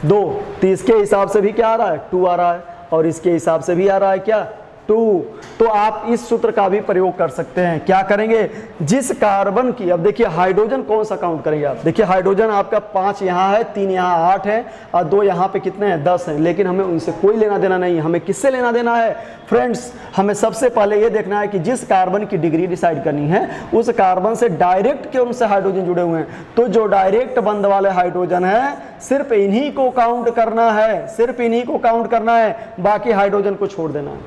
2। तो इसके हिसाब से भी क्या आ रहा है, 2 आ रहा है, और इसके हिसाब से भी आ रहा है क्या, 2। तो आप इस सूत्र का भी प्रयोग कर सकते हैं। क्या करेंगे, जिस कार्बन की, अब देखिए हाइड्रोजन कौन सा काउंट करेंगे आप, देखिए हाइड्रोजन आपका 5 यहाँ है, 3 यहाँ, 8 है, और 2 यहाँ पे कितने हैं, 10 हैं। लेकिन हमें उनसे कोई लेना देना नहीं है, हमें किससे लेना देना है फ्रेंड्स, हमें सबसे पहले ये देखना है कि जिस कार्बन की डिग्री डिसाइड करनी है उस कार्बन से डायरेक्ट कौन से हाइड्रोजन जुड़े हुए हैं। तो जो डायरेक्ट बंध वाले हाइड्रोजन है सिर्फ इन्हीं को काउंट करना है, सिर्फ इन्हीं को काउंट करना है, बाकी हाइड्रोजन को छोड़ देना है।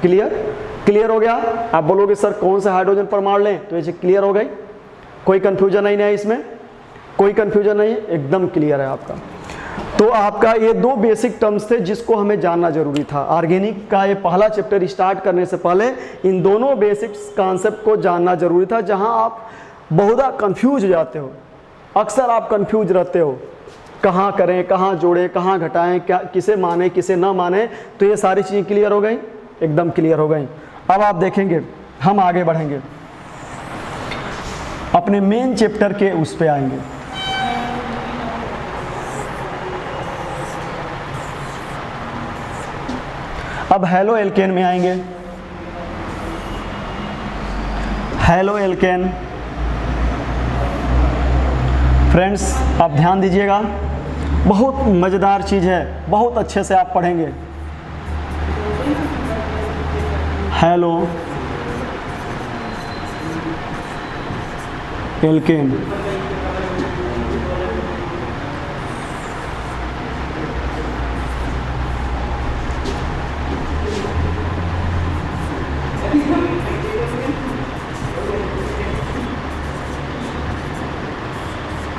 क्लियर हो गया। आप बोलोगे सर कौन सा हाइड्रोजन परमाणु लें, तो ऐसे क्लियर हो गई, कोई कंफ्यूजन नहीं है इसमें, कोई कंफ्यूजन नहीं है, एकदम क्लियर है आपका। तो आपका ये 2 बेसिक टर्म्स थे जिसको हमें जानना जरूरी था। ऑर्गेनिक का ये पहला चैप्टर स्टार्ट करने से पहले इन दोनों बेसिक कॉन्सेप्ट को जानना जरूरी था, जहां आप बहुधा कंफ्यूज हो जाते हो, अक्सर आप कंफ्यूज रहते हो, कहाँ करें, कहाँ जोड़ें, कहाँ घटाएं, क्या किसे माने किसे ना माने। तो ये सारी चीज़ें क्लियर हो गई, एकदम क्लियर हो गई। अब आप देखेंगे हम आगे बढ़ेंगे, अपने मेन चैप्टर के उस पे आएंगे। अब हेलो एल्केन में आएंगे। हेलो एल्केन फ्रेंड्स आप ध्यान दीजिएगा, बहुत मज़ेदार चीज़ है, बहुत अच्छे से आप पढ़ेंगे। Halo alkane,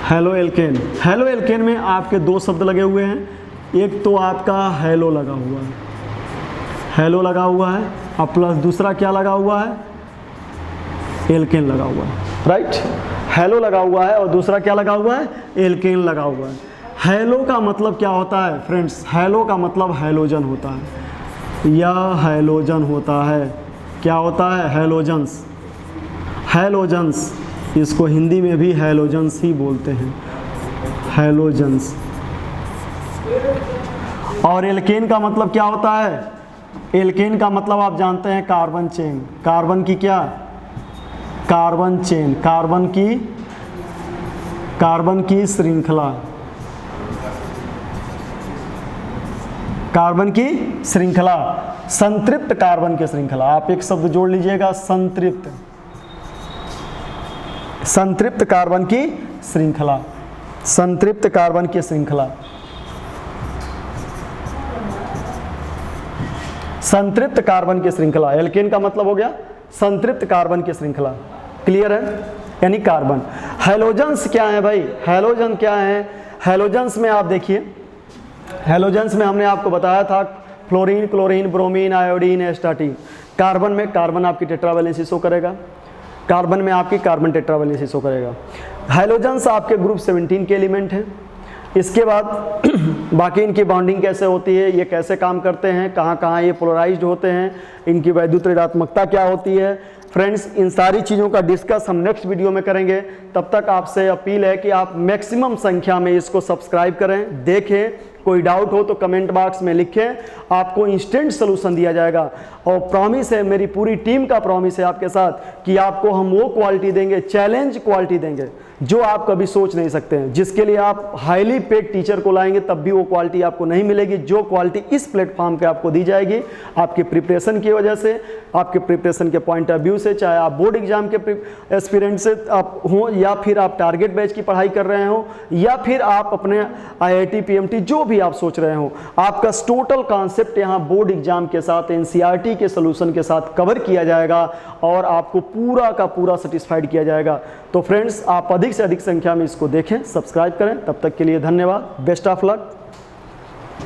halo alkane. Halo alkane में आपके 2 शब्द लगे हुए हैं, एक तो आपका हेलो लगा हुआ है, हेलो लगा हुआ है, और प्लस दूसरा क्या लगा हुआ है, एल्केन लगा हुआ है, राइट। हेलो लगा हुआ है और दूसरा क्या लगा हुआ है, एल्केन लगा हुआ है। हेलो का मतलब क्या होता है फ्रेंड्स, हेलो का मतलब हैलोजन होता है, या हैलोजन होता है, क्या होता है, हैलोजन्स। हैलोजन्स, इसको हिंदी में भी हैलोजन्स ही बोलते हैं, हैलोजन्स। और एल्केन का मतलब क्या होता है, एल्केन का मतलब आप जानते हैं कार्बन चेन, कार्बन की क्या, कार्बन चेन, कार्बन की श्रृंखला, कार्बन की श्रृंखला, संतृप्त कार्बन की श्रृंखला। आप एक शब्द जोड़ लीजिएगा, संतृप्त, संतृप्त कार्बन की श्रृंखला, संतृप्त कार्बन की श्रृंखला, संतृप्त कार्बन की श्रृंखला। एल्केन का मतलब हो गया संतृप्त कार्बन की श्रृंखला। क्लियर है? यानी कार्बन। हैलोजेंस क्या है भाई? हैलोजन क्या है? हैलोजेंस में आप देखिए, हैलोजेंस में हमने आपको बताया था fluorine, chlorine, bromine, iodine, astatine. Carbon में कार्बन आपकी टेट्रावैलेंसी शो करेगा, कार्बन में आपकी कार्बन टेट्रावैलेंसी शो करेगा। हैलोजेंस आपके ग्रुप 17 के एलिमेंट हैं। इसके बाद बाकी इनकी बॉन्डिंग कैसे होती है, ये कैसे काम करते हैं, कहाँ कहाँ ये पोलराइज्ड होते हैं, इनकी वैद्युत ऋणात्मकता क्या होती है। फ्रेंड्स, इन सारी चीज़ों का डिस्कस हम नेक्स्ट वीडियो में करेंगे। तब तक आपसे अपील है कि आप मैक्सिमम संख्या में इसको सब्सक्राइब करें, देखें, कोई डाउट हो तो कमेंट बॉक्स में लिखें, आपको इंस्टेंट सोल्यूशन दिया जाएगा। और प्रॉमिस है, मेरी पूरी टीम का प्रॉमिस है आपके साथ कि आपको हम वो क्वालिटी देंगे, चैलेंज क्वालिटी देंगे जो आप कभी सोच नहीं सकते हैं। जिसके लिए आप हाईली पेड टीचर को लाएंगे तब भी वो क्वालिटी आपको नहीं मिलेगी जो क्वालिटी इस प्लेटफॉर्म पे आपको दी जाएगी। आपके प्रिपरेशन की वजह से, आपके प्रिपरेशन के पॉइंट ऑफ व्यू से, चाहे आप बोर्ड एग्जाम के एस्पिरेंट से आप हों, या फिर आप टारगेट बैच की पढ़ाई कर रहे हो, या फिर आप अपने IIT PMT जो भी आप सोच रहे हो, आपका टोटल कॉन्सेप्ट यहाँ बोर्ड एग्जाम के साथ, NCERT के सोल्यूशन के साथ कवर किया जाएगा और आपको पूरा का पूरा सेटिस्फाइड किया जाएगा। तो फ्रेंड्स, आप अधिक से अधिक संख्या में इसको देखें, सब्सक्राइब करें। तब तक के लिए धन्यवाद। Best of luck.